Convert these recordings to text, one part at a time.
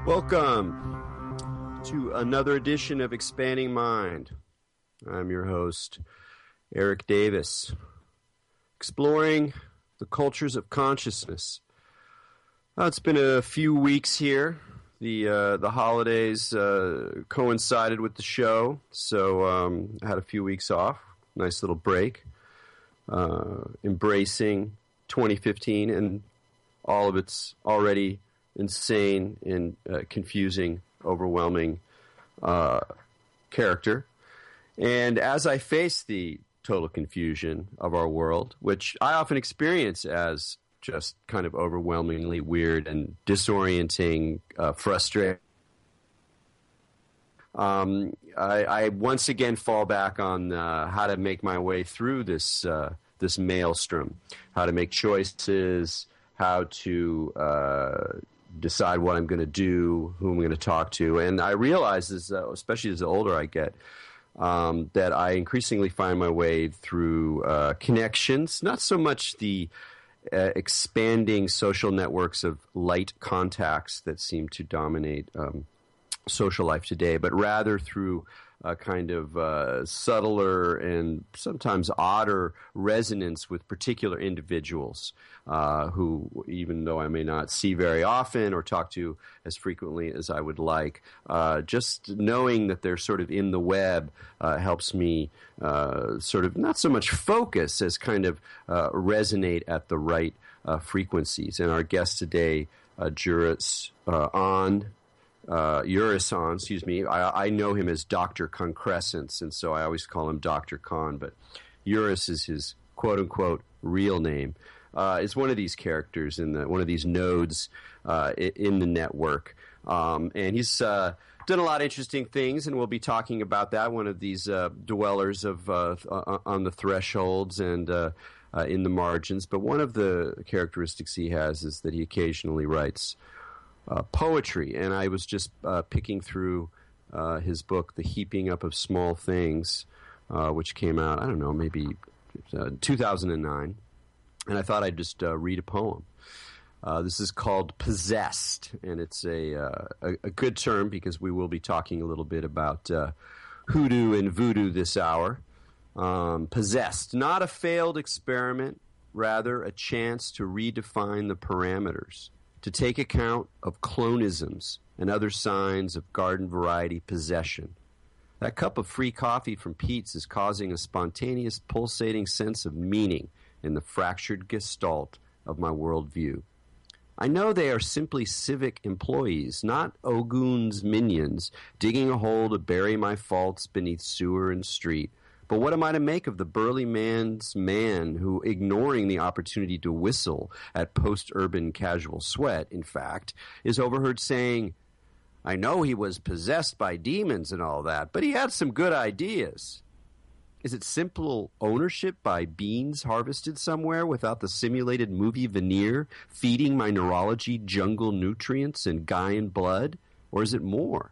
Welcome to another edition of Expanding Mind. I'm your host, Erik Davis, exploring the cultures of consciousness. It's been a few weeks here. The holidays coincided with the show, so I had a few weeks off. Nice little break. Embracing 2015 and all of its already insane and confusing, overwhelming character. And as I face the total confusion of our world, which I often experience as just kind of overwhelmingly weird and disorienting, frustrating, I once again fall back on how to make my way through this maelstrom, how to make choices, how to decide what I'm going to do, who I'm going to talk to. And I realize, especially as the older I get, that I increasingly find my way through connections, not so much the expanding social networks of light contacts that seem to dominate social life today, but rather through a kind of subtler and sometimes odder resonance with particular individuals who, even though I may not see very often or talk to as frequently as I would like, just knowing that they're sort of in the web helps me sort of not so much focus as kind of resonate at the right frequencies. And our guest today, Juris Ahn, I know him as Dr. Concrescence, and so I always call him Dr. Con, but Juris is his quote-unquote real name. Is one of these characters in one of these nodes in the network. And he's done a lot of interesting things, and we'll be talking about that, one of these dwellers of on the thresholds and in the margins. But one of the characteristics he has is that he occasionally writes poetry, and I was just picking through his book, The Heaping Up of Small Things, which came out, I don't know, maybe 2009, and I thought I'd just read a poem. This is called Possessed, and it's a good term because we will be talking a little bit about hoodoo and voodoo this hour. Possessed, not a failed experiment, rather a chance to redefine the parameters, to take account of clonisms and other signs of garden-variety possession. That cup of free coffee from Pete's is causing a spontaneous, pulsating sense of meaning in the fractured gestalt of my worldview. I know they are simply civic employees, not Ogun's minions, digging a hole to bury my faults beneath sewer and street. But what am I to make of the burly man's man who, ignoring the opportunity to whistle at post-urban casual sweat, in fact, is overheard saying, "I know he was possessed by demons and all that, but he had some good ideas." Is it simple ownership by beans harvested somewhere without the simulated movie veneer feeding my neurology jungle nutrients and Gaian blood? Or is it more?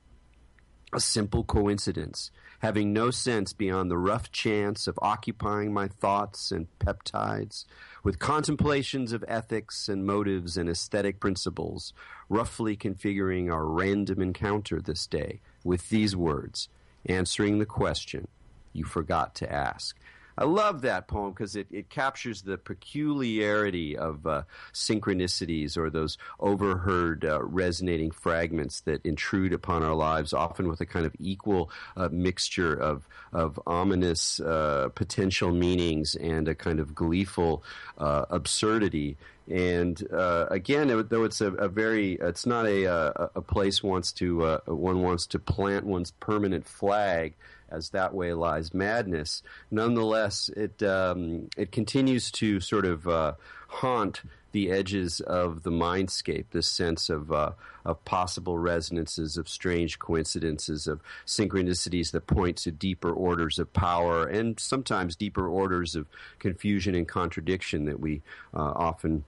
A simple coincidence, having no sense beyond the rough chance of occupying my thoughts and peptides with contemplations of ethics and motives and aesthetic principles, roughly configuring our random encounter this day with these words, answering the question you forgot to ask. I love that poem because it captures the peculiarity of synchronicities, or those overheard resonating fragments that intrude upon our lives, often with a kind of equal mixture of ominous potential meanings and a kind of gleeful absurdity. And again, though it's it's not a place one wants to plant one's permanent flag, as that way lies madness. Nonetheless, it continues to sort of haunt the edges of the mindscape, this sense of possible resonances, of strange coincidences, of synchronicities that point to deeper orders of power and sometimes deeper orders of confusion and contradiction that we often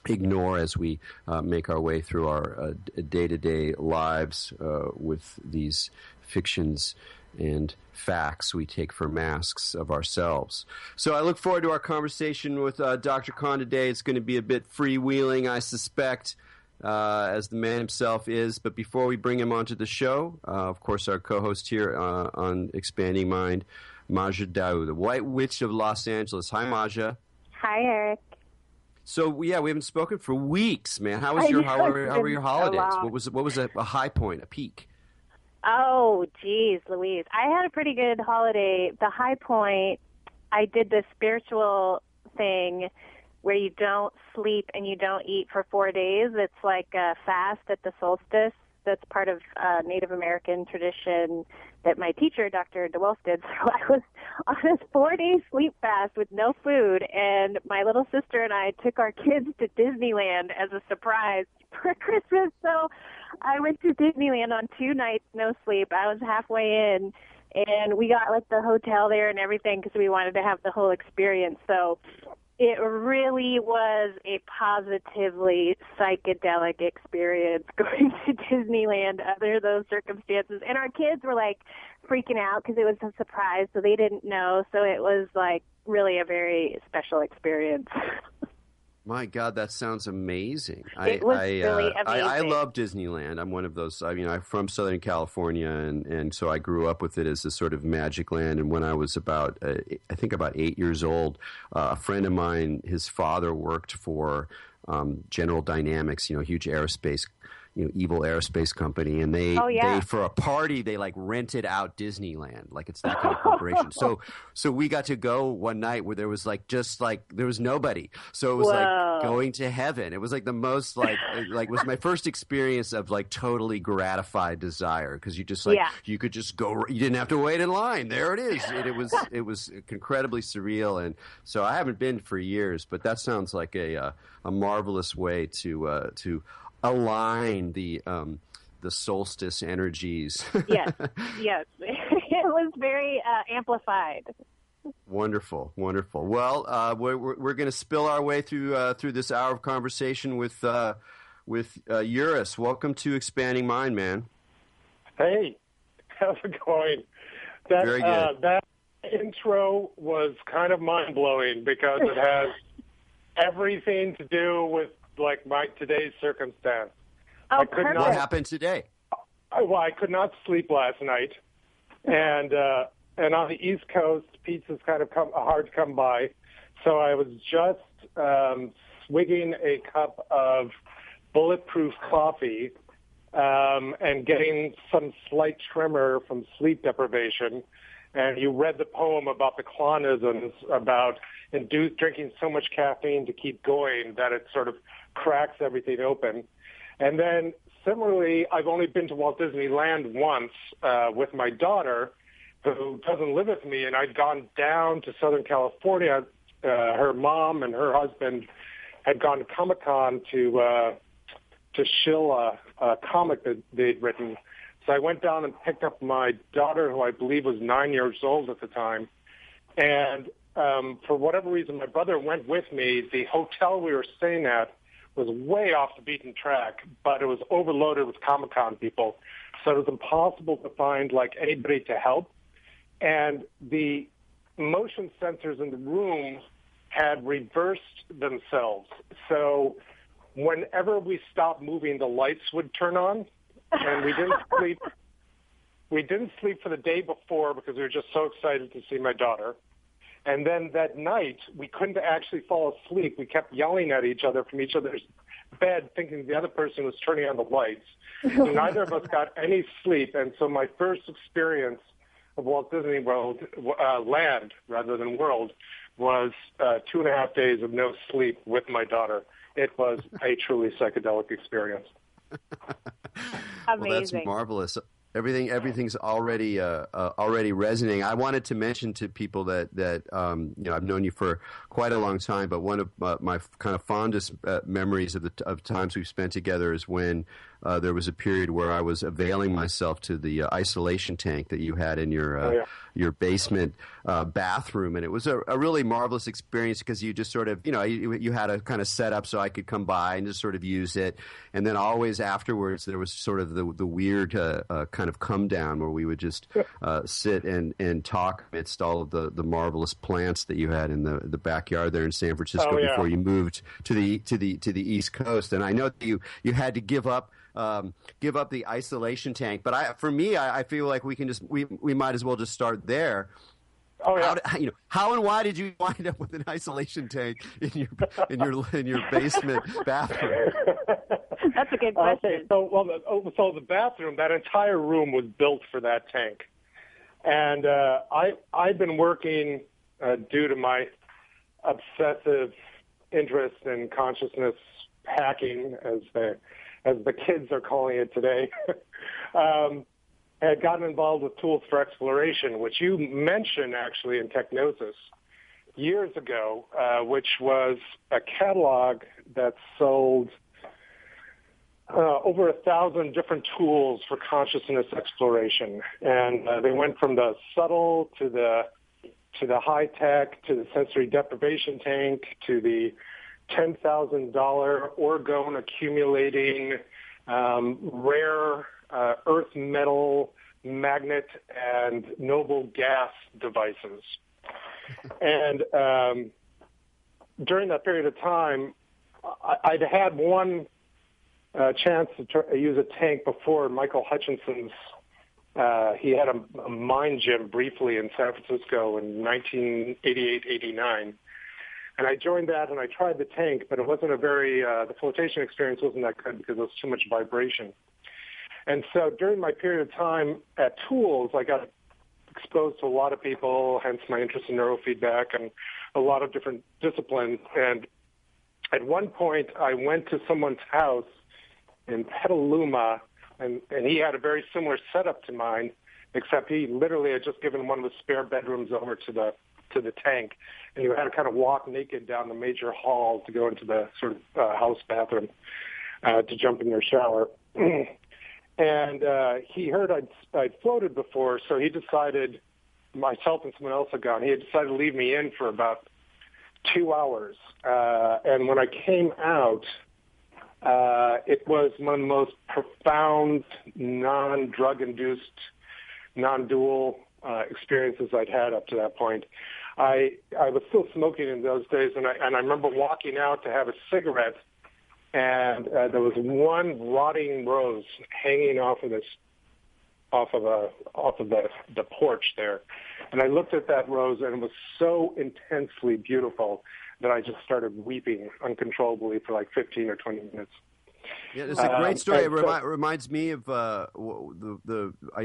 ignore as we make our way through our day-to-day lives with these fictions and facts we take for masks of ourselves. So I look forward to our conversation with Dr. Khan today. It's going to be a bit freewheeling, I suspect, as the man himself is. But before we bring him onto the show, of course, our co-host here on Expanding Mind, Maja Daou, the White Witch of Los Angeles. Hi, Maja. Hi, Erik. So we haven't spoken for weeks, man. How were your holidays? What was a high point, a peak? Oh, geez, Louise. I had a pretty good holiday. The high point, I did this spiritual thing where you don't sleep and you don't eat for 4 days. It's like a fast at the solstice. That's part of Native American tradition that my teacher, Dr. DeWelf, did. So I was on this 4-day sleep fast with no food, and my little sister and I took our kids to Disneyland as a surprise for Christmas. So I went to Disneyland on 2 nights, no sleep. I was halfway in, and we got like the hotel there and everything because we wanted to have the whole experience. So it really was a positively psychedelic experience going to Disneyland under those circumstances. And our kids were like freaking out because it was a surprise, so they didn't know. So it was like really a very special experience. My God, that sounds amazing. It was really amazing. I love Disneyland. I'm one of those. I mean, I'm from Southern California, and so I grew up with it as a sort of magic land. And when I was about 8 years old, a friend of mine, his father worked for General Dynamics, huge aerospace, evil aerospace company, and they for a party they like rented out Disneyland, like it's that kind of corporation. So we got to go one night where there was there was nobody, so it was like going to heaven. It was like the most like was my first experience of like totally gratified desire, because you just you could just go, you didn't have to wait in line. There it is. It was incredibly surreal, and so I haven't been for years, but that sounds like a marvelous way to align the solstice energies. Yes, it was very amplified. Wonderful. Well, we're going to spill our way through this hour of conversation with Juris. Welcome to Expanding Mind, man. Hey, how's it going? Very good. That intro was kind of mind-blowing because it has everything to do with like my today's circumstance. Oh, What happened today? I could not sleep last night, and on the East Coast, pizza's kind of hard to come by, so I was just swigging a cup of bulletproof coffee and getting some slight tremor from sleep deprivation. And you read the poem about the Klonisms, about drinking so much caffeine to keep going that it sort of cracks everything open. And then similarly, I've only been to Walt Disneyland once with my daughter, who doesn't live with me, and I'd gone down to Southern California. Her mom and her husband had gone to Comic-Con to shill a comic that they'd written. So I went down and picked up my daughter, who I believe was 9 years old at the time. And for whatever reason, my brother went with me. The hotel we were staying at was way off the beaten track, but it was overloaded with Comic-Con people. So it was impossible to find like anybody to help. And the motion sensors in the room had reversed themselves. So whenever we stopped moving, the lights would turn on. And we didn't sleep. We didn't sleep for the day before because we were just so excited to see my daughter. And then that night, we couldn't actually fall asleep. We kept yelling at each other from each other's bed, thinking the other person was turning on the lights. So neither of us got any sleep. And so my first experience of Walt Disney World, land rather than world, was 2.5 days of no sleep with my daughter. It was a truly psychedelic experience. Amazing. Well, that's marvelous. Everything's already resonating. I wanted to mention to people that I've known you for quite a long time, but one of my kind of fondest memories of times we've spent together is when there was a period where I was availing myself to the isolation tank that you had in your your basement bathroom, and it was a really marvelous experience because you just sort of, you had a kind of setup so I could come by and just sort of use it, and then always afterwards there was sort of the weird kind of come down where we would just sit and talk amidst all of the marvelous plants that you had in the backyard there in San Francisco before you moved to the East Coast. And I know that you had to give up the isolation tank, but I feel like we might as well just start there. Oh yeah. How and why did you wind up with an isolation tank in your basement bathroom? That's a good question. Okay, so the bathroom, that entire room was built for that tank, and I've been working due to my obsessive interest in consciousness hacking, as the kids are calling it today. Had gotten involved with tools for exploration, which you mentioned actually in Technosis years ago, which was a catalog that sold over 1,000 different tools for consciousness exploration. And they went from the subtle to the high tech, to the sensory deprivation tank, to the $10,000 orgone accumulating rare earth metal magnet and noble gas devices. And during that period of time, I'd had one chance to use a tank before. Michael Hutchinson's, he had a mind gym briefly in San Francisco in 1988, 89. And I joined that and I tried the tank, but it wasn't the flotation experience wasn't that good because there was too much vibration. And so during my period of time at Tools, I got exposed to a lot of people, hence my interest in neurofeedback and a lot of different disciplines. And at one point, I went to someone's house in Petaluma, and he had a very similar setup to mine, except he literally had just given one of the spare bedrooms over to the tank, and you had to kind of walk naked down the major hall to go into the sort of house bathroom to jump in your shower. And he heard I'd floated before, so he decided, myself and someone else had gone, he had decided to leave me in for about 2 hours. And when I came out, it was one of the most profound, non-drug-induced, non-dual experiences I'd had up to that point. I was still smoking in those days, and I remember walking out to have a cigarette, and there was one rotting rose hanging off of the porch there, and I looked at that rose, and it was so intensely beautiful that I just started weeping uncontrollably for like 15 or 20 minutes. Yeah, it's a great story. It reminds me of I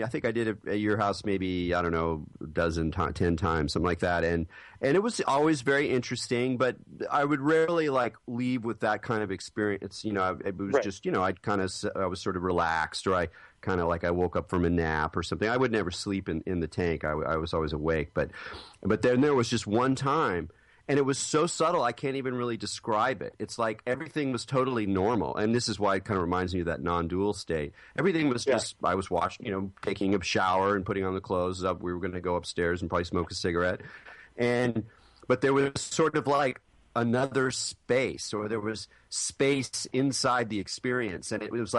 think I did it at your house maybe, I don't know, 10 times, something like that. And it was always very interesting, but I would rarely leave with that kind of experience. It was just, I was sort of relaxed, or I kind of I woke up from a nap or something. I would never sleep in the tank. I was always awake. But then there was just one time, and it was so subtle, I can't even really describe it. It's like everything was totally normal. And this is why it kind of reminds me of that non-dual state. Everything was just, I was watching, taking a shower and putting on the clothes up. We were going to go upstairs and probably smoke a cigarette. But there was sort of another space, or there was space inside the experience. And it was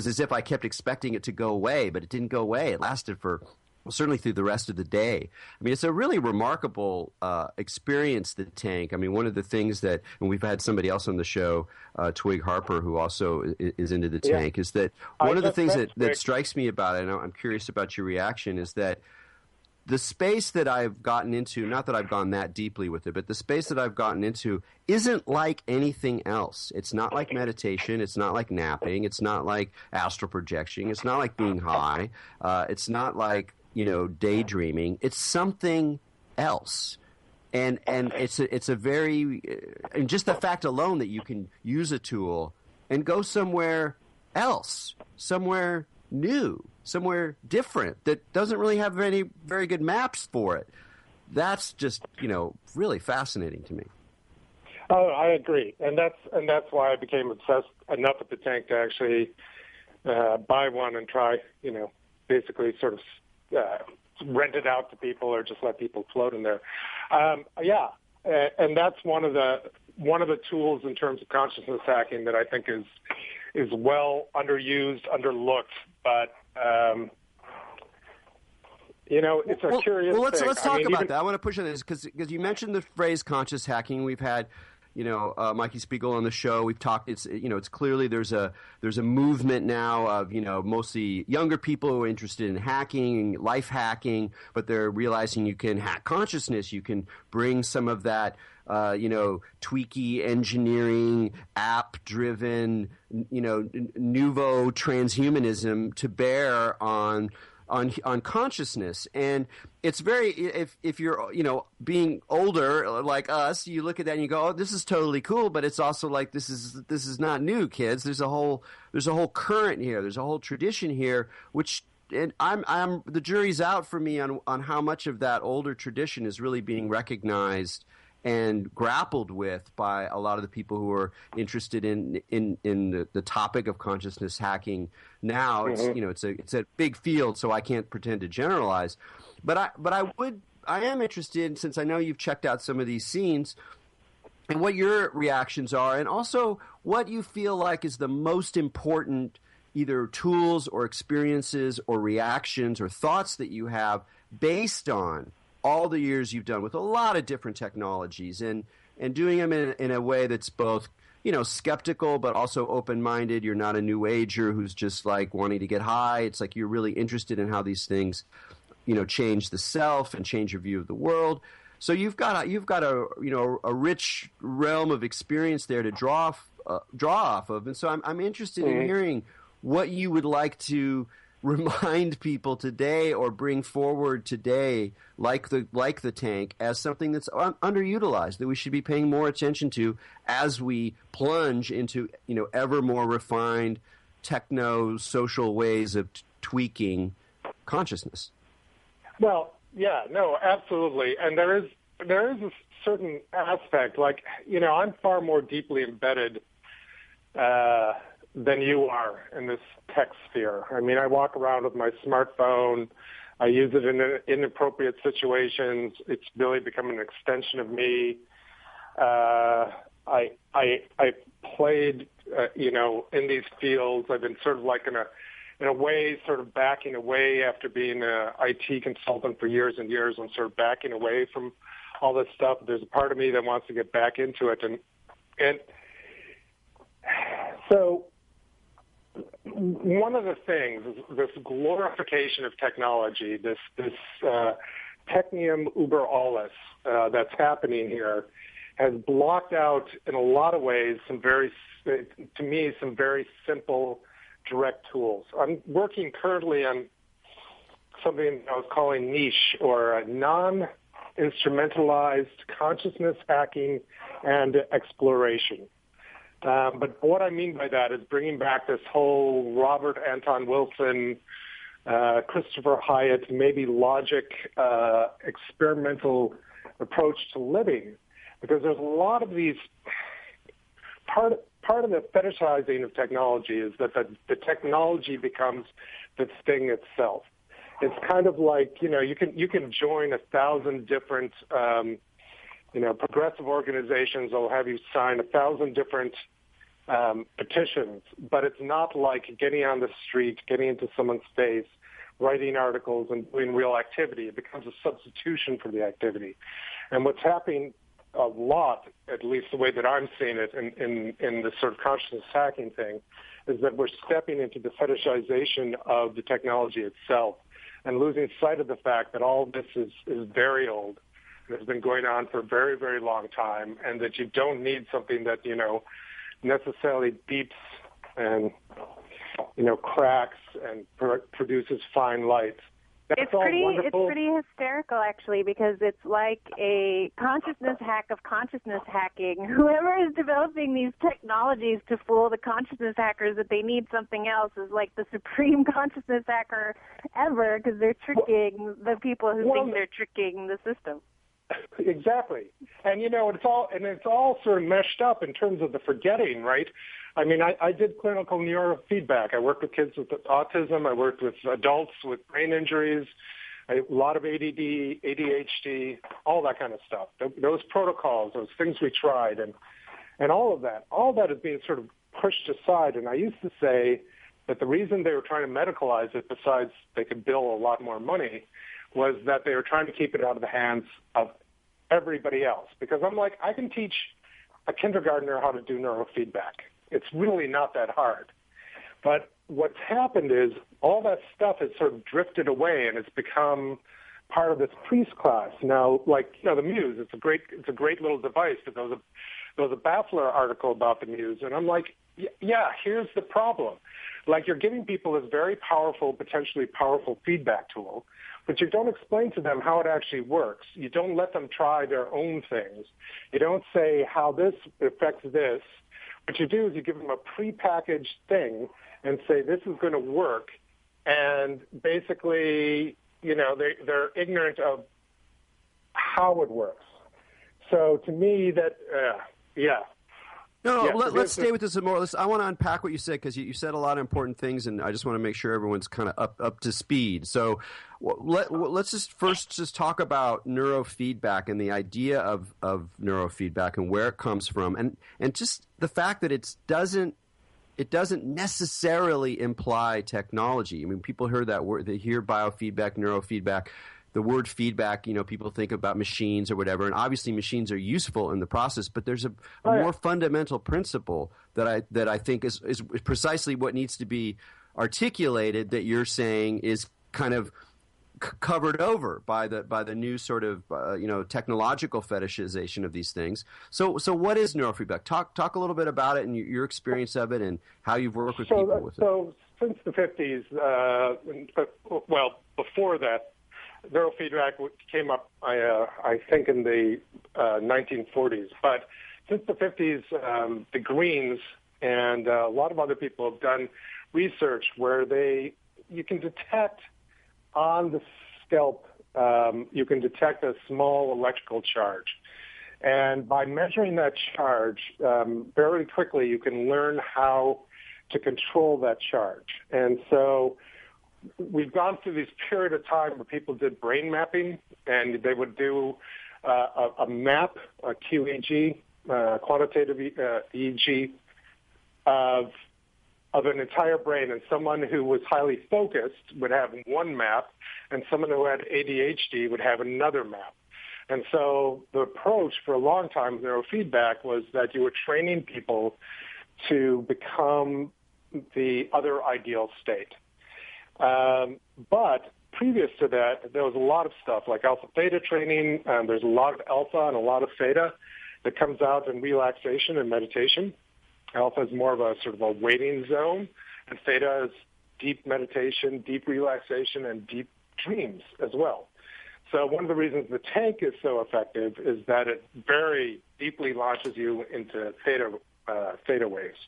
as if I kept expecting it to go away, but it didn't go away. It lasted for... well, certainly through the rest of the day. I mean, it's a really remarkable experience, the tank. I mean, one of the things that, and we've had somebody else on the show, Twig Harper, who also is into the tank, is that one of the things that strikes me about it, and I'm curious about your reaction, is that the space that I've gotten into, not that I've gone that deeply with it, but the space that I've gotten into isn't like anything else. It's not like meditation. It's not like napping. It's not like astral projection. It's not like being high. It's not like daydreaming. It's something else, and it's a very, and just the fact alone that you can use a tool and go somewhere else, somewhere new, somewhere different that doesn't really have any very good maps for it. That's just really fascinating to me. Oh, I agree, and that's why I became obsessed enough with the tank to actually buy one and try, basically sort of rent it out to people or just let people float in there. And that's one of the tools in terms of consciousness hacking that I think is well underused, underlooked, but it's a curious thing. Let's talk about that. I want to push on this because you mentioned the phrase conscious hacking. We've had Mikey Spiegel on the show. We've talked. It's clearly there's a movement now of mostly younger people who are interested in hacking, life hacking, but they're realizing you can hack consciousness. You can bring some of that tweaky engineering, app-driven, nouveau transhumanism to bear on consciousness. And it's very, if you're being older like us, you look at that and you go, oh, this is totally cool, but it's also like this is not new, kids. There's a whole current here. There's a whole tradition here, which, and I'm the jury's out for me on how much of that older tradition is really being recognized and grappled with by a lot of the people who are interested in the topic of consciousness hacking now. It's it's a big field, so I can't pretend to generalize. But I am interested, since I know you've checked out some of these scenes, and what your reactions are, and also what you feel like is the most important either tools or experiences or reactions or thoughts that you have based on all the years you've done with a lot of different technologies and doing them in a way that's both, skeptical but also open-minded. You're not a new ager who's just like wanting to get high. It's like you're really interested in how these things, change the self and change your view of the world. So you've got a rich realm of experience there to draw off of. And so I'm interested in hearing what you would like to remind people today or bring forward today, like the tank, as something that's underutilized, that we should be paying more attention to as we plunge into ever more refined techno-social ways of tweaking consciousness. Well, yeah, no, absolutely, and there is a certain aspect, like I'm far more deeply embedded than you are in this tech sphere. I mean, I walk around with my smartphone. I use it in inappropriate situations. It's really become an extension of me. I played, in these fields. I've been sort of like in a way, sort of backing away after being an IT consultant for years and years. I'm sort of backing away from all this stuff. There's a part of me that wants to get back into it, and so one of the things is this glorification of technology, this technium über alles that's happening here, has blocked out in a lot of ways some very simple, direct tools. I'm working currently on something I was calling niche, or a non-instrumentalized consciousness hacking and exploration. But what I mean by that is bringing back this whole Robert Anton Wilson, Christopher Hyatt, maybe logic, experimental approach to living, because there's a lot of these. Part of the fetishizing of technology is that the technology becomes the thing itself. It's kind of like you can join 1,000 different progressive organizations will have you sign 1,000 different petitions, but it's not like getting on the street, getting into someone's face, writing articles, and doing real activity. It becomes a substitution for the activity. And what's happening a lot, at least the way that I'm seeing it in the sort of consciousness hacking thing, is that we're stepping into the fetishization of the technology itself and losing sight of the fact that all this is very old. Has been going on for a very, very long time, and that you don't need something that necessarily beeps and cracks and produces fine lights. That's it's all pretty. wonderful. It's pretty hysterical, actually, because it's like a consciousness hack of consciousness hacking. Whoever is developing these technologies to fool the consciousness hackers that they need something else is like the supreme consciousness hacker ever, because they're tricking the people who think they're tricking the system. Exactly. And it's all sort of meshed up in terms of the forgetting, right? I mean, I did clinical neurofeedback. I worked with kids with autism. I worked with adults with brain injuries. A lot of ADD, ADHD, all that kind of stuff. Those protocols, those things we tried, and all that is being sort of pushed aside. And I used to say that the reason they were trying to medicalize it, besides they could bill a lot more money, was that they were trying to keep it out of the hands of everybody else. Because I'm like, I can teach a kindergartner how to do neurofeedback. It's really not that hard. But what's happened is all that stuff has sort of drifted away, and it's become part of this priest class. Now, like, the Muse, it's a great little device. But there was a Baffler article about the Muse, and I'm like, yeah, here's the problem. Like, you're giving people this very powerful, potentially powerful feedback tool, but you don't explain to them how it actually works. You don't let them try their own things. You don't say how this affects this. What you do is you give them a prepackaged thing and say, this is going to work. And basically, they're ignorant of how it works. So to me, that, yeah. No, let's stay with this some more. I want to unpack what you said, because you said a lot of important things, and I just want to make sure everyone's kind of up to speed. So let's just talk about neurofeedback and the idea of neurofeedback and where it comes from, and just the fact that it doesn't necessarily imply technology. I mean, people hear that word, they hear biofeedback, neurofeedback. The word feedback, people think about machines or whatever, and obviously machines are useful in the process, but there's a more fundamental principle that I think is precisely what needs to be articulated, that you're saying is kind of covered over by the new sort of technological fetishization of these things. So what is neurofeedback? Talk a little bit about it and your experience of it and how you've worked with people with it. So since the 50s, before that, neurofeedback came up, I think, in the 1940s. But since the 50s, the Greens and a lot of other people have done research where you can detect on the scalp, you can detect a small electrical charge. And by measuring that charge, very quickly you can learn how to control that charge. And so we've gone through this period of time where people did brain mapping, and they would do a map, a QEEG, quantitative EEG, of an entire brain. And someone who was highly focused would have one map, and someone who had ADHD would have another map. And so the approach for a long time with neurofeedback was that you were training people to become the other ideal state. But previous to that, there was a lot of stuff like alpha-theta training. There's a lot of alpha and a lot of theta that comes out in relaxation and meditation. Alpha is more of a sort of a waiting zone, and theta is deep meditation, deep relaxation, and deep dreams as well. So one of the reasons the tank is so effective is that it very deeply launches you into theta waves.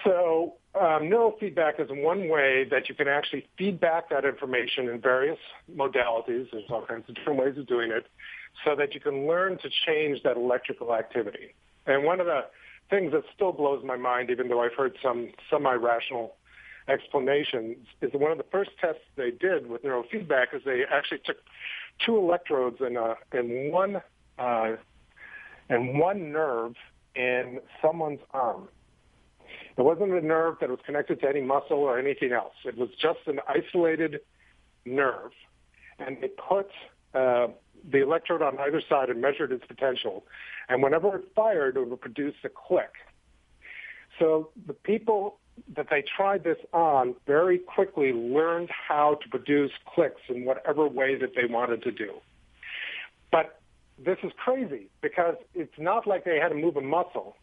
So neurofeedback is one way that you can actually feed back that information in various modalities. There's all kinds of different ways of doing it, so that you can learn to change that electrical activity. And one of the things that still blows my mind, even though I've heard some semi-rational explanations, is one of the first tests they did with neurofeedback is they actually took two electrodes in one nerve in someone's arm. It wasn't a nerve that was connected to any muscle or anything else. It was just an isolated nerve. And they put the electrode on either side and measured its potential. And whenever it fired, it would produce a click. So the people that they tried this on very quickly learned how to produce clicks in whatever way that they wanted to do. But this is crazy because it's not like they had to move a muscle.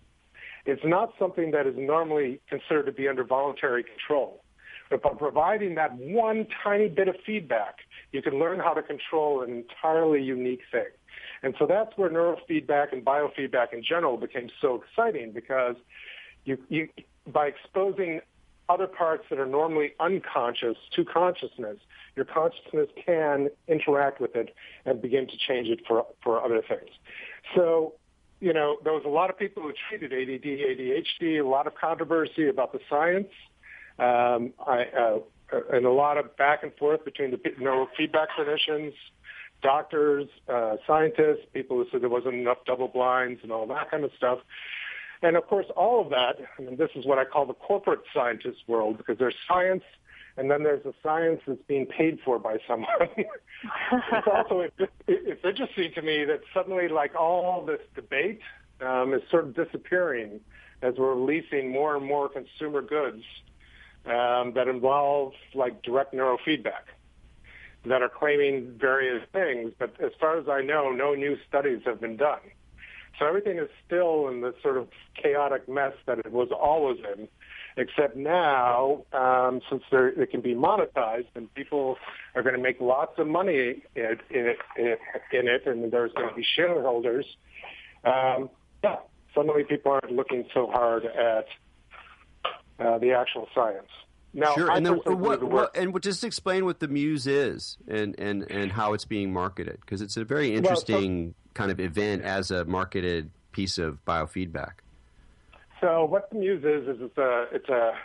It's not something that is normally considered to be under voluntary control. But by providing that one tiny bit of feedback, you can learn how to control an entirely unique thing. And so that's where neurofeedback and biofeedback in general became so exciting, because you by exposing other parts that are normally unconscious to consciousness, your consciousness can interact with it and begin to change it for other things. So, there was a lot of people who treated ADD, ADHD, a lot of controversy about the science. and a lot of back and forth between the neurofeedback clinicians, doctors, scientists, people who said there wasn't enough double blinds and all that kind of stuff. And, of course, all of that, and this is what I call the corporate scientist world, because there's science, and then there's a science that's being paid for by someone. It's interesting to me that suddenly, like, all this debate is sort of disappearing as we're releasing more and more consumer goods that involve, like, direct neurofeedback that are claiming various things. But as far as I know, no new studies have been done. So everything is still in the sort of chaotic mess that it was always in, except now, since it can be monetized and people are going to make lots of money in it, and there's going to be shareholders, suddenly people aren't looking so hard at the actual science. Now, sure, and then just explain what the Muse is and how it's being marketed, because it's a very interesting kind of event as a marketed piece of biofeedback. So what the Muse is it's a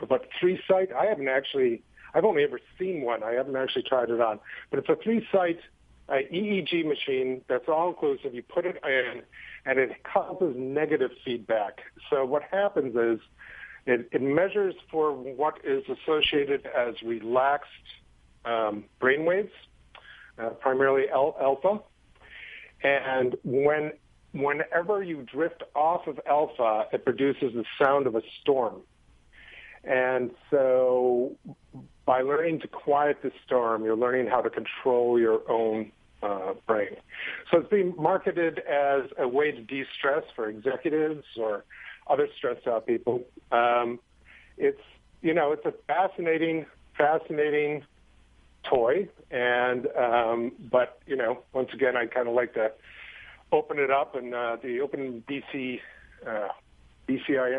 about 3-site. I've only ever seen one. I haven't actually tried it on, but it's a 3-site EEG machine that's all inclusive. You put it in, and it causes negative feedback. So what happens is it measures for what is associated as relaxed brainwaves, primarily alpha. And whenever you drift off of alpha, it produces the sound of a storm. And so by learning to quiet the storm, you're learning how to control your own brain. So it's being marketed as a way to de-stress for executives or other stressed out people. It's a fascinating toy, and but once again, I kind of like to open it up, and the open BCIM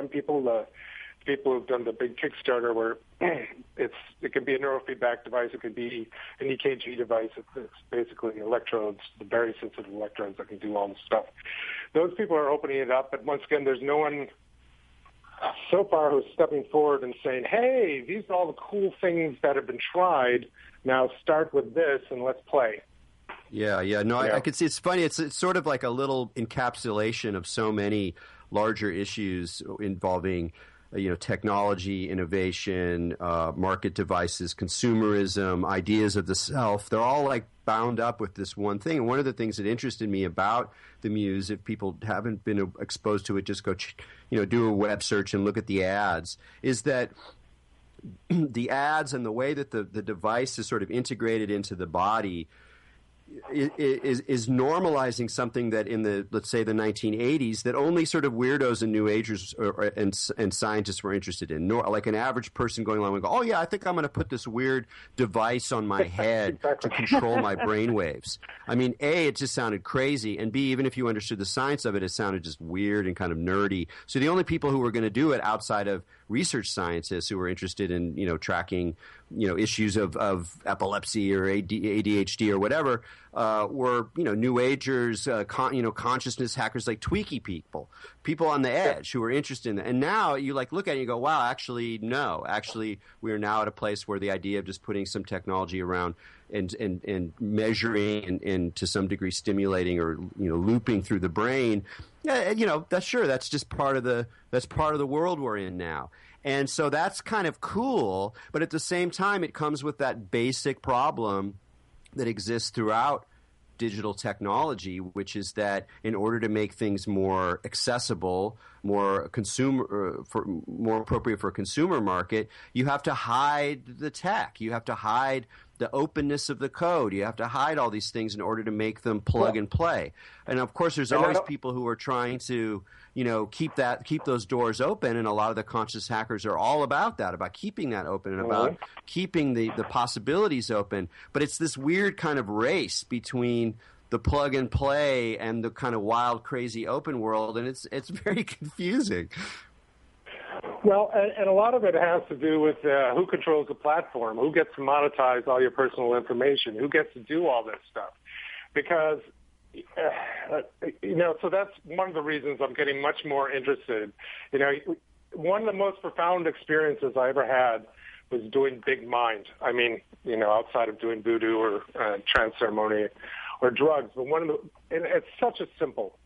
people, the people who've done the big Kickstarter, where it could be a neurofeedback device, it could be an EKG device. It's basically electrodes, the very sensitive electrodes that can do all this stuff. Those people are opening it up, but once again, there's no one so far who's stepping forward and saying, hey, these are all the cool things that have been tried. Now start with this and let's play. Yeah. No, I could see. It's funny. It's sort of like a little encapsulation of so many larger issues involving technology, innovation, market devices, consumerism, ideas of the self. They're all like bound up with this one thing. And one of the things that interested me about the Muse, if people haven't been exposed to it, just go, do a web search and look at the ads, is that the ads and the way that the device is sort of integrated into the body is normalizing something that in the, let's say, the 1980s, that only sort of weirdos and New Agers and scientists were interested in. Like an average person going along and go, oh yeah, I think I'm going to put this weird device on my head to control my brain waves. I mean, A, it just sounded crazy, and B, even if you understood the science of it, it sounded just weird and kind of nerdy. So the only people who were going to do it outside of research scientists who were interested in, tracking, issues of epilepsy or ADHD or whatever, were, New Agers, consciousness hackers, like tweaky people on the edge who were interested in that. And now you look at it and you go, wow, actually, no. Actually, we are now at a place where the idea of just putting some technology around and measuring and to some degree stimulating or, looping through the brain, that's just part of the world we're in now. And so that's kind of cool, but at the same time, it comes with that basic problem that exists throughout digital technology, which is that in order to make things more accessible, more appropriate for a consumer market, you have to hide the tech. You have to hide the openness of the code. You have to hide all these things in order to make them plug and play. And of course, there's always people who are trying to, keep those doors open. And a lot of the conscious hackers are all about that, about keeping that open and about keeping the possibilities open. But it's this weird kind of race between the plug and play and the kind of wild, crazy open world. And it's very confusing. Well, and a lot of it has to do with who controls the platform, who gets to monetize all your personal information, who gets to do all this stuff. Because, so that's one of the reasons I'm getting much more interested. One of the most profound experiences I ever had was doing big mind. I mean, outside of doing voodoo or trance ceremony or drugs. But it's such a simple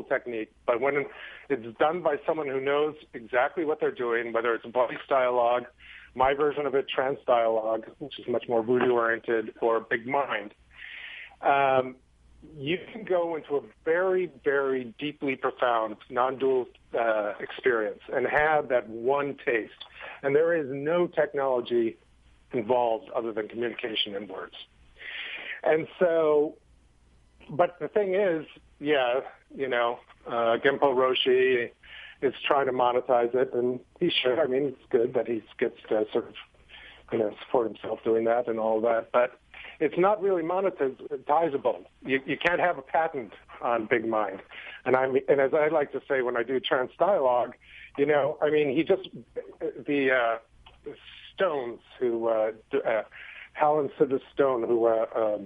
technique. But when it's done by someone who knows exactly what they're doing, whether it's voice dialogue, my version of it, trance dialogue, which is much more voodoo-oriented, or big mind, you can go into a very, very deeply profound, non-dual experience and have that one taste. And there is no technology involved other than communication and words. And so, but the thing is, Genpo Roshi is trying to monetize it, and he should. I mean, it's good that he gets to sort of, support himself doing that and all that, but it's not really monetizable. You can't have a patent on big mind. And as I like to say when I do trance dialogue, the Stones who Hal and Sidra Stone, who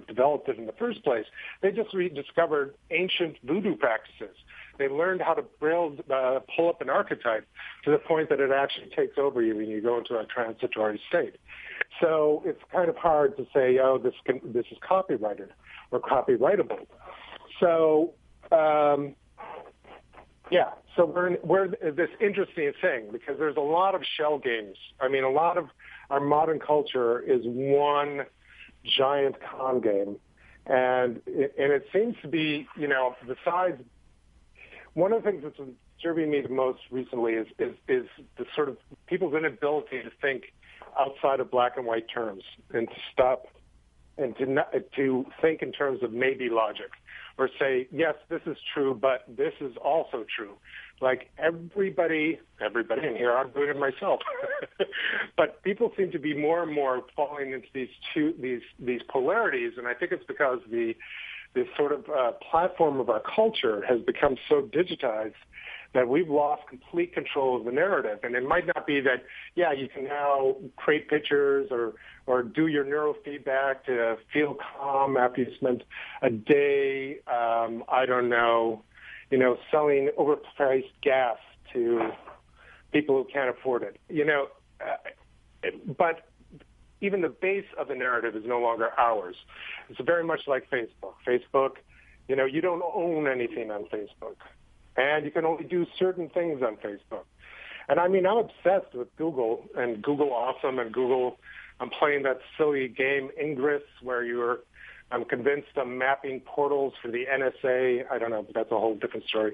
developed it in the first place, they just rediscovered ancient voodoo practices. They learned how to pull up an archetype to the point that it actually takes over you when you go into a transitory state. So it's kind of hard to say, this is copyrighted or copyrightable. So, so we're this interesting thing because there's a lot of shell games. I mean, a lot of our modern culture is one giant con game. And it seems to be, besides, one of the things that's disturbing me the most recently is the sort of people's inability to think outside of black and white terms and to stop and to think in terms of maybe logic or say, yes, this is true, but this is also true. Like everybody, and here I'm doing it myself, but people seem to be more and more falling into these polarities, and I think it's because the sort of platform of our culture has become so digitized that we've lost complete control of the narrative. And it might not be that, you can now create pictures or do your neurofeedback to feel calm after you spent a day, selling overpriced gas to people who can't afford it. But even the base of the narrative is no longer ours. It's very much like Facebook. Facebook, you don't own anything on Facebook. And you can only do certain things on Facebook. And I mean, I'm obsessed with Google and Google Awesome and Google. I'm playing that silly game Ingress where I'm convinced I'm mapping portals for the NSA. I don't know, but that's a whole different story.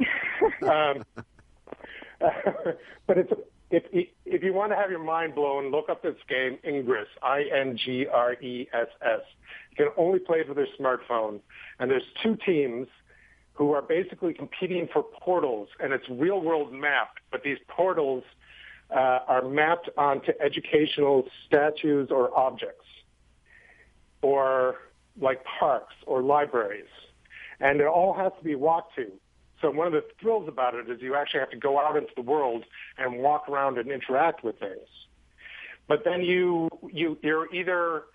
But if you want to have your mind blown, look up this game Ingress, Ingress. You can only play it with your smartphone. And there's two teams who are basically competing for portals, and it's real-world mapped, but these portals are mapped onto educational statues or objects, or like parks or libraries, and it all has to be walked to. So one of the thrills about it is you actually have to go out into the world and walk around and interact with things. But then you're either,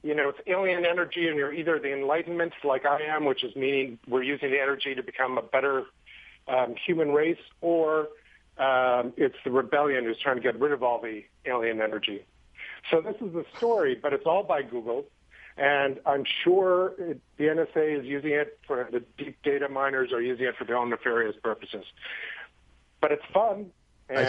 it's alien energy, and you're either the Enlightenment, like I am, which is meaning we're using the energy to become a better human race, or it's the rebellion who's trying to get rid of all the alien energy. So this is the story, but it's all by Google, and I'm sure the NSA is using it for the deep data miners are using it for their own nefarious purposes. But it's fun. And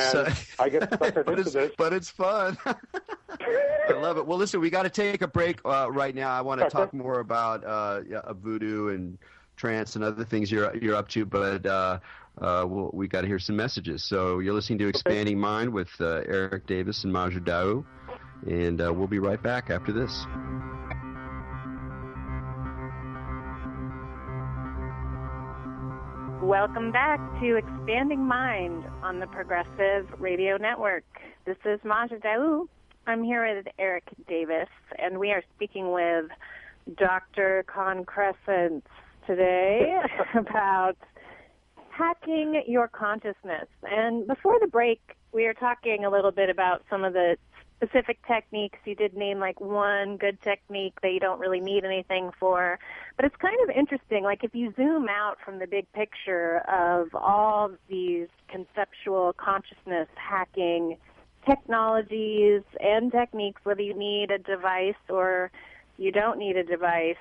I get suckered into this. But it's fun. I love it. Well, listen, we got to take a break right now. I want to talk more about voodoo and trance and other things you're up to, but we got to hear some messages. So you're listening to Expanding Mind with Erik Davis and Maju Dao, and we'll be right back after this. Welcome back to Expanding Mind on the Progressive Radio Network. This is Maja Daou. I'm here with Erik Davis, and we are speaking with Dr. Concrescence today about hacking your consciousness. And before the break, we were talking a little bit about some of the specific techniques. You did name like one good technique that you don't really need anything for. But it's kind of interesting, like if you zoom out from the big picture of all these conceptual consciousness hacking technologies and techniques, whether you need a device or you don't need a device.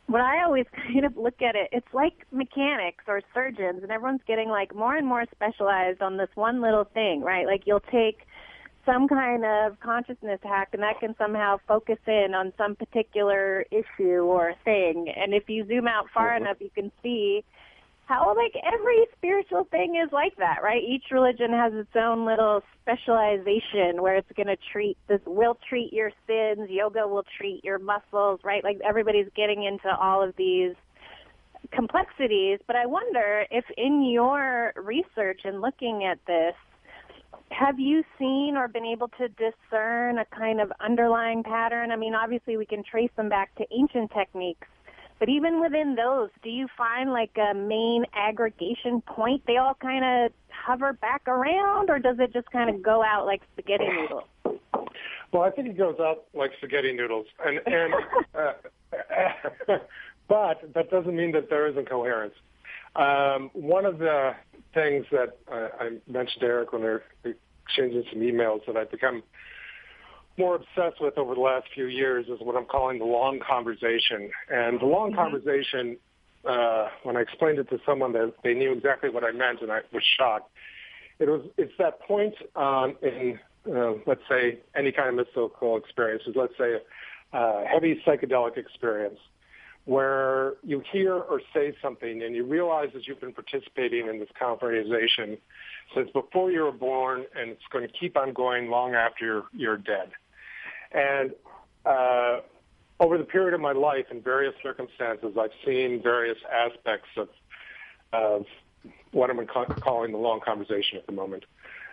When I always kind of look at it, it's like mechanics or surgeons, and everyone's getting like more and more specialized on this one little thing, right? Like you'll take some kind of consciousness hack, and that can somehow focus in on some particular issue or thing. And if you zoom out far enough, you can see how, like, every spiritual thing is like that, right? Each religion has its own little specialization where it's going to will treat your sins, yoga will treat your muscles, right? Like, everybody's getting into all of these complexities. But I wonder if in your research and looking at this, have you seen or been able to discern a kind of underlying pattern? I mean, obviously we can trace them back to ancient techniques, but even within those, do you find like a main aggregation point they all kind of hover back around, or does it just kind of go out like spaghetti noodles? Well, I think it goes out like spaghetti noodles, but that doesn't mean that there isn't coherence. One of the things that I mentioned to Erik when they're exchanging some emails that I've become more obsessed with over the last few years is what I'm calling the long conversation. And the long conversation, when I explained it to someone, they knew exactly what I meant, and I was shocked. It's that point in, let's say, any kind of mystical experiences, let's say a heavy psychedelic experience, where you hear or say something and you realize that you've been participating in this conversation since before you were born, and it's going to keep on going long after you're dead. And over the period of my life, in various circumstances, I've seen various aspects of what I'm calling the long conversation at the moment.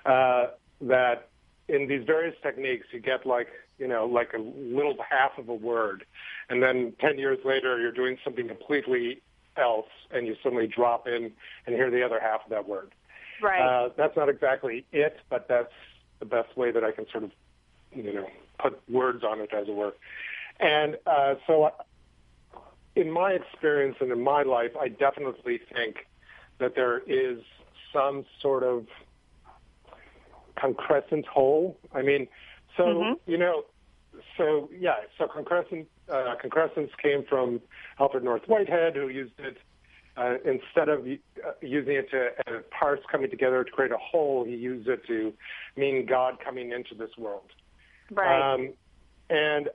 That in these various techniques, you get like a little half of a word, and then 10 years later, you're doing something completely else, and you suddenly drop in and hear the other half of that word. Right. That's not exactly it, but that's the best way that I can sort of, put words on it, as it were. And so in my experience and in my life, I definitely think that there is some sort of concrescent whole. I mean, so concrescence came from Alfred North Whitehead, who used it instead of using it to parts coming together to create a whole. He used it to mean God coming into this world. Right. And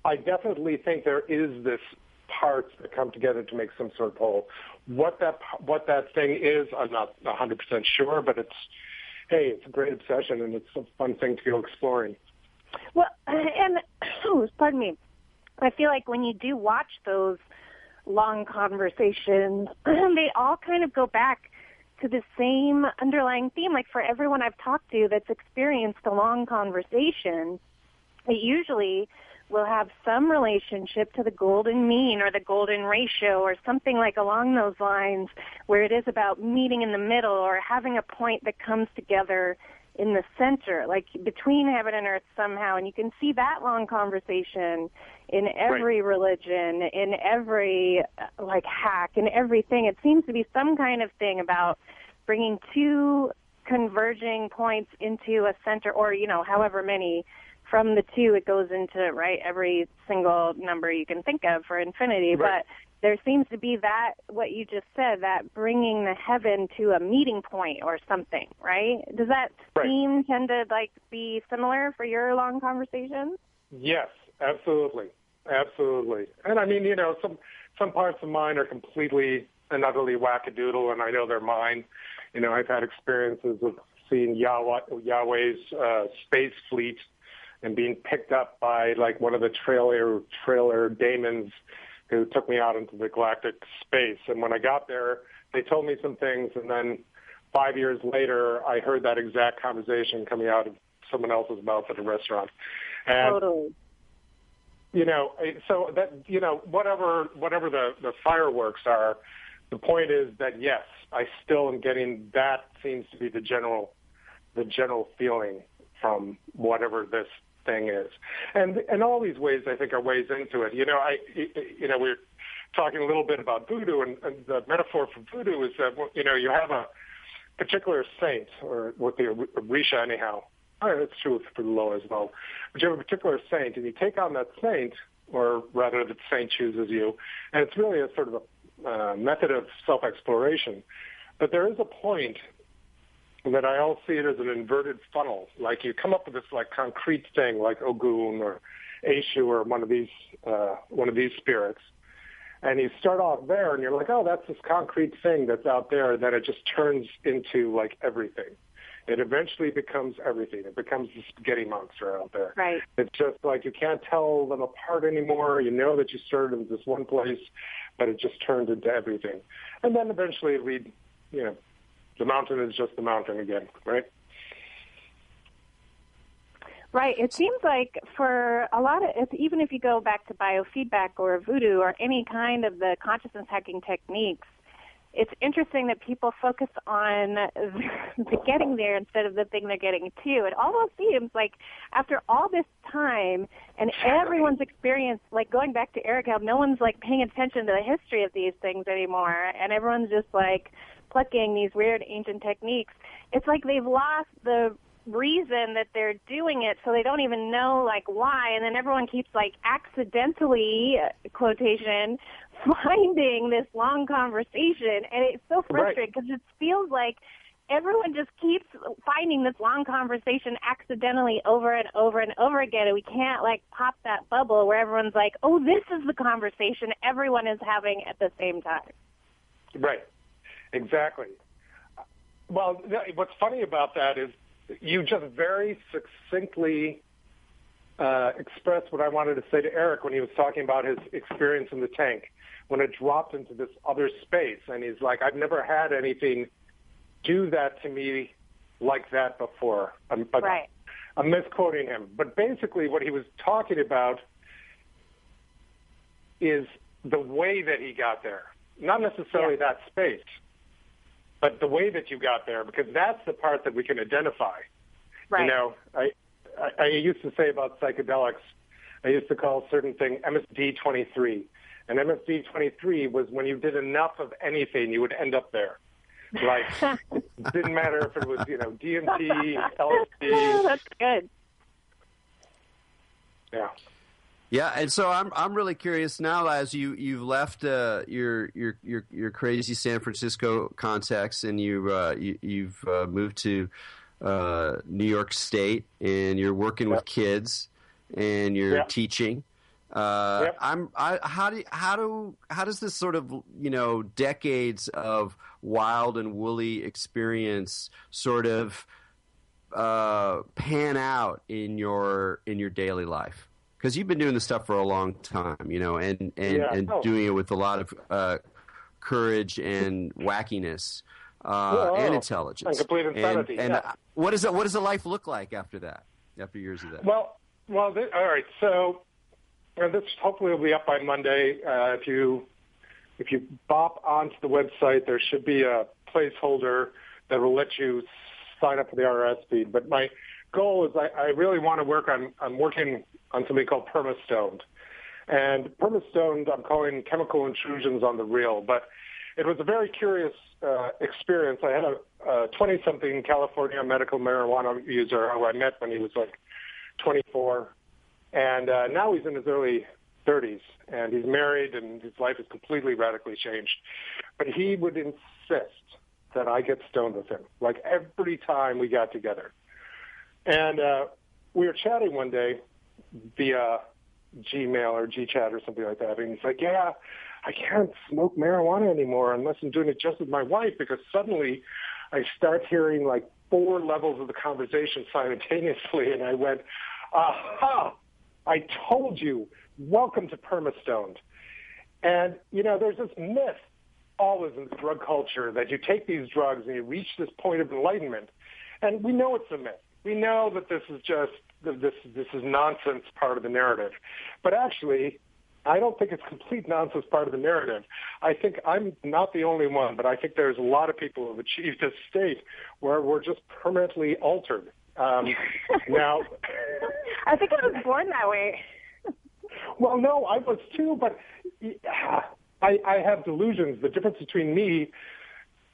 I definitely think there is this parts that come together to make some sort of whole. What that thing is, I'm not 100% sure, but it's a great obsession, and it's a fun thing to go exploring. Well, and pardon me, I feel like when you do watch those long conversations, they all kind of go back to the same underlying theme. Like for everyone I've talked to that's experienced a long conversation, it usually will have some relationship to the golden mean or the golden ratio or something like along those lines, where it is about meeting in the middle or having a point that comes together in the center, like between heaven and earth somehow. And you can see that long conversation in every religion, in every hack, in everything. It seems to be some kind of thing about bringing two converging points into a center, or however many. From the two, it goes into every single number you can think of for infinity. Right. But there seems to be that, what you just said, that bringing the heaven to a meeting point or something, right? Does that theme tend to be similar for your long conversations? Yes, absolutely. And I mean, some parts of mine are completely and utterly wackadoodle, and I know they're mine. I've had experiences of seeing Yahweh's space fleet and being picked up by one of the trailer daemons who took me out into the galactic space. And when I got there, they told me some things, and then 5 years later, I heard that exact conversation coming out of someone else's mouth at a restaurant. And, totally. So that, whatever the fireworks are, the point is that, yes, I still am getting, that seems to be the general feeling from whatever this thing is. And all these ways, I think, are ways into it. We're talking a little bit about voodoo, and the metaphor for voodoo is that, you have a particular saint, or with the Orisha anyhow, it's true for the lower as well. But you have a particular saint, and you take on that saint, or rather the saint chooses you, and it's really a sort of a method of self-exploration. But there is a point that I all see it as an inverted funnel. Like you come up with this like concrete thing, like Ogun or Eshu or one of these spirits, and you start off there, and you're like, oh, that's this concrete thing that's out there, and then it just turns into like everything. It eventually becomes everything. It becomes the spaghetti monster out there. Right. It's just like you can't tell them apart anymore. You know that you started in this one place, but it just turned into everything. And then eventually the mountain is just the mountain again, right? Right. It seems like for a lot of, even if you go back to biofeedback or voodoo or any kind of the consciousness hacking techniques, it's interesting that people focus on the getting there instead of the thing they're getting to. It almost seems like after all this time and everyone's experience, like going back to Erik, how no one's like paying attention to the history of these things anymore, and everyone's just like plucking these weird ancient techniques. It's like they've lost the reason that they're doing it, so they don't even know like why, and then everyone keeps like accidentally, quotation, finding this long conversation, and it's so frustrating because it feels like everyone just keeps finding this long conversation accidentally over and over and over again, and we can't like pop that bubble where everyone's like, oh, this is the conversation everyone is having at the same time. Right. Exactly. Well, what's funny about that is you just very succinctly expressed what I wanted to say to Erik when he was talking about his experience in the tank, when it dropped into this other space. And he's like, I've never had anything do that to me like that before. I'm misquoting him. But basically what he was talking about is the way that he got there, not necessarily that space, but the way that you got there, because that's the part that we can identify. Right. You know, I used to say about psychedelics, I used to call a certain thing MSD-23. And MSD-23 was when you did enough of anything, you would end up there. Like, it didn't matter if it was, DMT, LSD. That's good. Yeah. Yeah, and so I'm really curious now, as you've left your crazy San Francisco context, and you've moved to New York State, and you're working with kids, and you're teaching. How does this sort of decades of wild and woolly experience sort of pan out in your daily life? Because you've been doing this stuff for a long time, and doing it with a lot of courage and wackiness and intelligence and complete insanity. And what does a life look like after that? After years of that? Well, all right. So this hopefully will be up by Monday. If you bop onto the website, there should be a placeholder that will let you sign up for the RSS feed. But my goal is I really want to work on working on something called perma-stoned. And perma-stoned I'm calling chemical intrusions on the real. But it was a very curious experience. I had a 20-something California medical marijuana user who I met when he was like 24. And now he's in his early 30s, and he's married, and his life is completely radically changed. But he would insist that I get stoned with him, like every time we got together. And we were chatting one day via Gmail or GChat or something like that, and he's like, yeah, I can't smoke marijuana anymore unless I'm doing it just with my wife, because suddenly I start hearing like 4 levels of the conversation simultaneously, and I went, aha! I told you, welcome to perma-stoned. And, there's this myth always in the drug culture that you take these drugs and you reach this point of enlightenment. And we know it's a myth. We know that this is just, this is nonsense part of the narrative. But actually, I don't think it's complete nonsense part of the narrative. I think I'm not the only one, but I think there's a lot of people who have achieved this state where we're just permanently altered. Now, I think I was born that way. Well, no, I was too, but I have delusions. The difference between me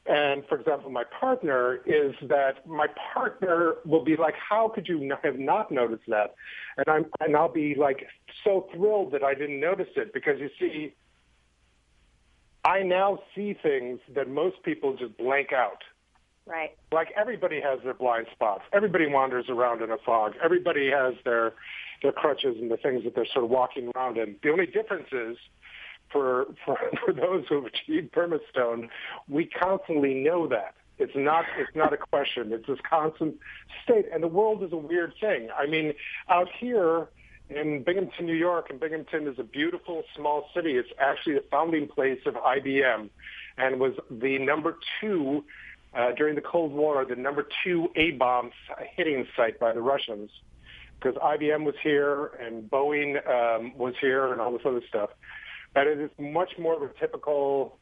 And, for example, my partner is that my partner will be like, how could you have not noticed that? And I'll be like so thrilled that I didn't notice it, because you see, I now see things that most people just blank out. Right. Like, everybody has their blind spots. Everybody wanders around in a fog. Everybody has their crutches and the things that they're sort of walking around in. The only difference is, for those who have achieved permastone, we constantly know that. It's not a question. It's this constant state. And the world is a weird thing. I mean, out here in Binghamton, New York, and Binghamton is a beautiful small city. It's actually the founding place of IBM, and was the number 2 during the Cold War, the number 2 A-bomb hitting site by the Russians, because IBM was here and Boeing was here and all this other stuff. But it is much more of a typical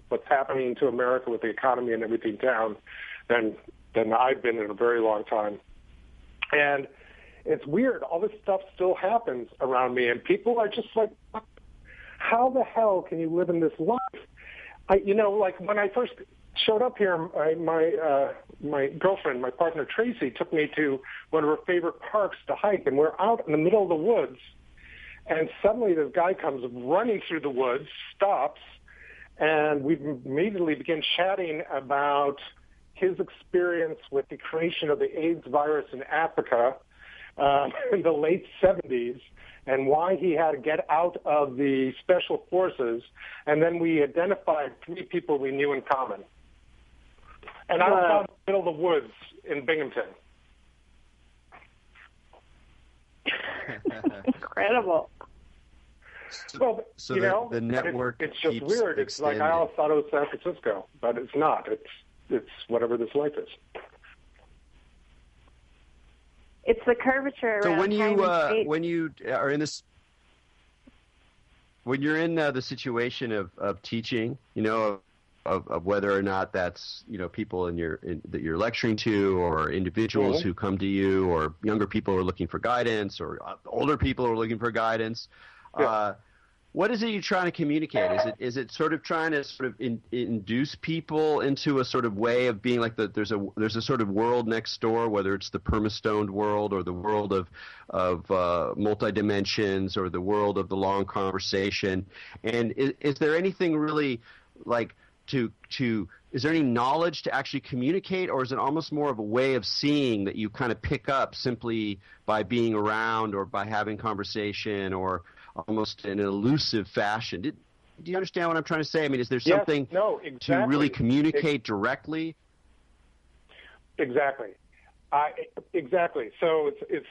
what's happening to America with the economy and everything down than I've been in a very long time. And it's weird. All this stuff still happens around me, and people are just like, how the hell can you live in this life? Like when I first showed up here, my girlfriend, my partner Tracy, took me to one of her favorite parks to hike, and we're out in the middle of the woods, and suddenly this guy comes running through the woods, stops, and we immediately begin chatting about his experience with the creation of the AIDS virus in Africa in the late 70s, and why he had to get out of the special forces. And then we identified 3 people we knew in common. And I was out in the middle of the woods in Binghamton. Incredible. Well, so the network it's just keeps weird. It's extending. like I always thought it was San Francisco, but it's not. It's whatever this life is. It's the curvature around So when time and space. when you are in this, when you're in the situation of teaching, of whether or not that's people that you're lecturing to, or individuals Mm-hmm. who come to you, or younger people who are looking for guidance, or older people who are looking for guidance. Yeah. What is it you're trying to communicate? Is it sort of trying to sort of induce people into a sort of way of being like there's a sort of world next door, whether it's the permastoned world or the world of multi-dimensions, or the world of the long conversation? And is there anything really like is there any knowledge to actually communicate, or is it almost more of a way of seeing that you kind of pick up simply by being around, or by having conversation, or almost in an elusive fashion? Do you understand what I'm trying to say? I mean, is there something to really communicate directly? Exactly. Exactly. So it's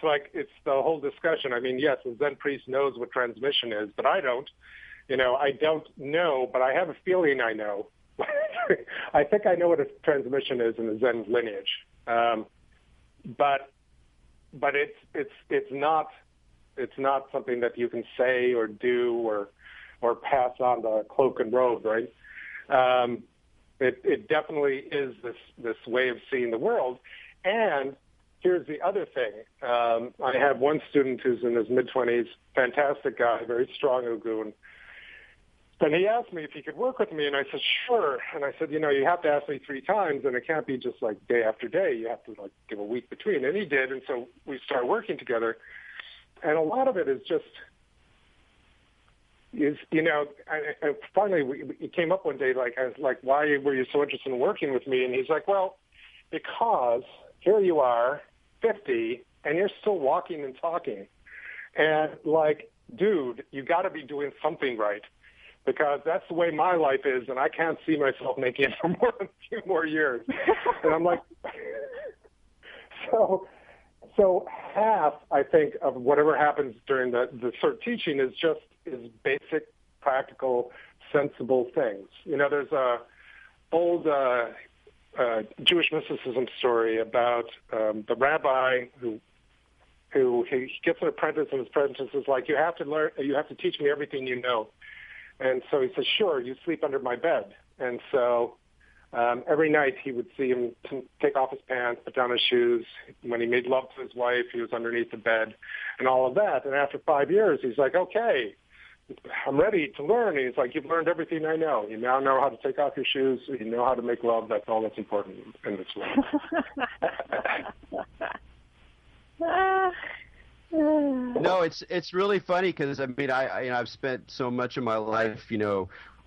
the whole discussion. I mean, yes, the Zen priest knows what transmission is, but I don't. I don't know, but I have a feeling I know. I think I know what a transmission is in the Zen lineage. But it's not something that you can say or do or pass on the cloak and robe, right? It definitely is this way of seeing the world. And here's the other thing. I have one student who's in his mid-20s, fantastic guy, very strong Ugun. And he asked me if he could work with me, and I said, sure. And I said, you have to ask me 3 times, and it can't be just like day after day. You have to give a week between. And he did, and so we started working together. And a lot of it is just, and finally it came up one day, I was like, why were you so interested in working with me? And he's like, well, because here you are, 50, and you're still walking and talking. And dude, you got to be doing something right, because that's the way my life is, and I can't see myself making it for more than a few more years. And I'm like, so half, I think, of whatever happens during the sort of teaching is basic, practical, sensible things. There's a old Jewish mysticism story about the rabbi who he gets an apprentice, and his apprentice is like, you have to teach me everything you know. And so he says, sure, you sleep under my bed. And so every night he would see him take off his pants, put down his shoes. When he made love to his wife, he was underneath the bed and all of that. And after 5 years, he's like, okay, I'm ready to learn. And he's like, you've learned everything I know. You now know how to take off your shoes. You know how to make love. That's all that's important in this world. No, it's really funny because I mean I've spent so much of my life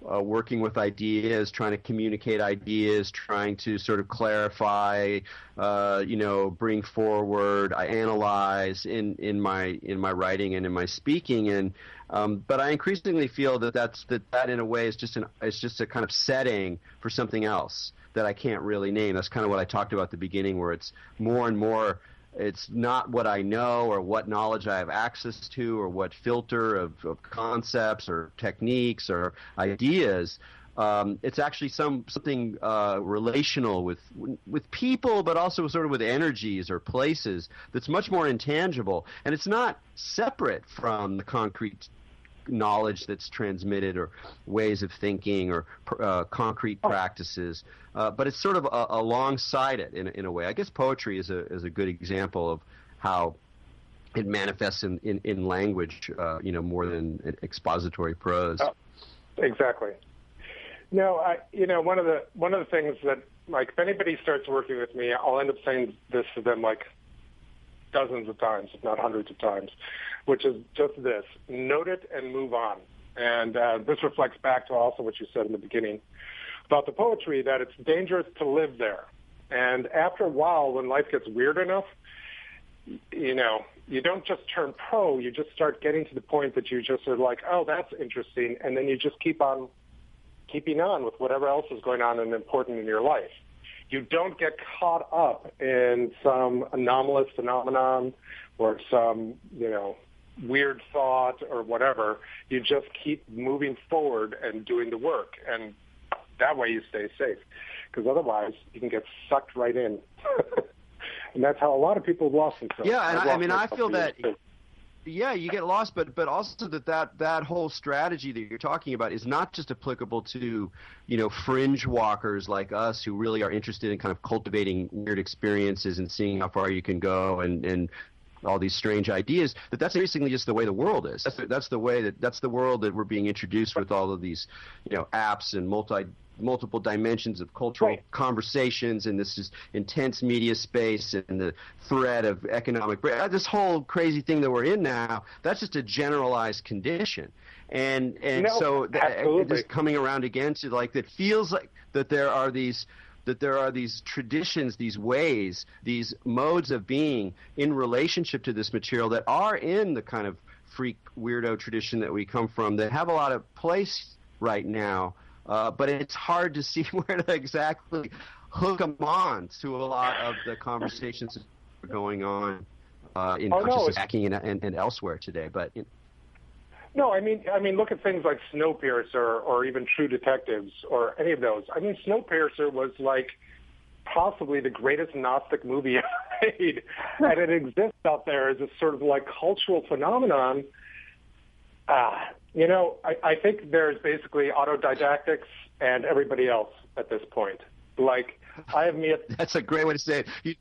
working with ideas, trying to communicate ideas, trying to sort of clarify, bring forward. I analyze in my writing and in my speaking, and but I increasingly feel that in a way is just a kind of setting for something else that I can't really name. That's kind of what I talked about at the beginning, where it's more and more. It's not what I know or what knowledge I have access to or what filter of concepts or techniques or ideas. It's actually something relational with people, but also sort of with energies or places that's much more intangible. And it's not separate from the concrete knowledge that's transmitted or ways of thinking or concrete practices, but it's sort of alongside it in a way. I guess poetry is a good example of how it manifests in language, more than expository prose. Oh, exactly. No, one of the things that, like, if anybody starts working with me, I'll end up saying this to them like dozens of times, if not hundreds of times, which is just this: note it and move on. And this reflects back to also what you said in the beginning about the poetry, that it's dangerous to live there. And after a while, when life gets weird enough, you don't just turn pro, you just start getting to the point that you just are like, oh, that's interesting, and then you just keep on keeping on with whatever else is going on and important in your life. You don't get caught up in some anomalous phenomenon or some, weird thought or whatever. You just keep moving forward and doing the work, and that way you stay safe, because otherwise you can get sucked right in. And that's how a lot of people have lost themselves. Yeah, and I feel that. Yeah, you get lost, but also that whole strategy that you're talking about is not just applicable to, fringe walkers like us who really are interested in kind of cultivating weird experiences and seeing how far you can go and all these strange ideas. That's increasingly just the way the world is. That's the world that we're being introduced with all of these, apps and multiple dimensions of cultural conversations, and this is intense media space and the threat of economic this whole crazy thing that we're in now. That's just a generalized condition, and so just coming around again to like that feels like that there are these traditions, these ways, these modes of being in relationship to this material that are in the kind of freak weirdo tradition that we come from, that have a lot of place right now. But it's hard to see where to exactly hook them on to a lot of the conversations that are going on in consciousness hacking and elsewhere today. But no, I mean, look at things like Snowpiercer or even True Detectives or any of those. I mean, Snowpiercer was like possibly the greatest Gnostic movie ever made, and it exists out there as a sort of like cultural phenomenon. I think there's basically autodidactics and everybody else at this point. Like, I have me. That's a great way to say it.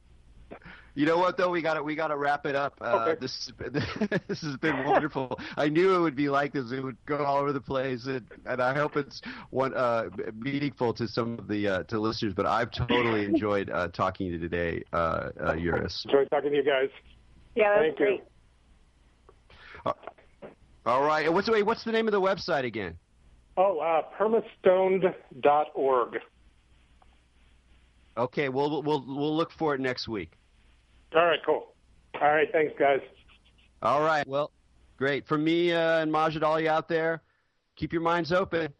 You know what, though? We got to wrap it up. Okay. This has been wonderful. I knew it would be like this. It would go all over the place, and I hope it's meaningful to some of the to listeners. But I've totally enjoyed talking to you today, Juris. Enjoyed talking to you guys. Yeah, that's great. All right. And what's the name of the website again? Permastoned.org. Okay, we'll look for it next week. All right, cool. All right, thanks, guys. All right, well, great. For me and Majid, all you out there, keep your minds open.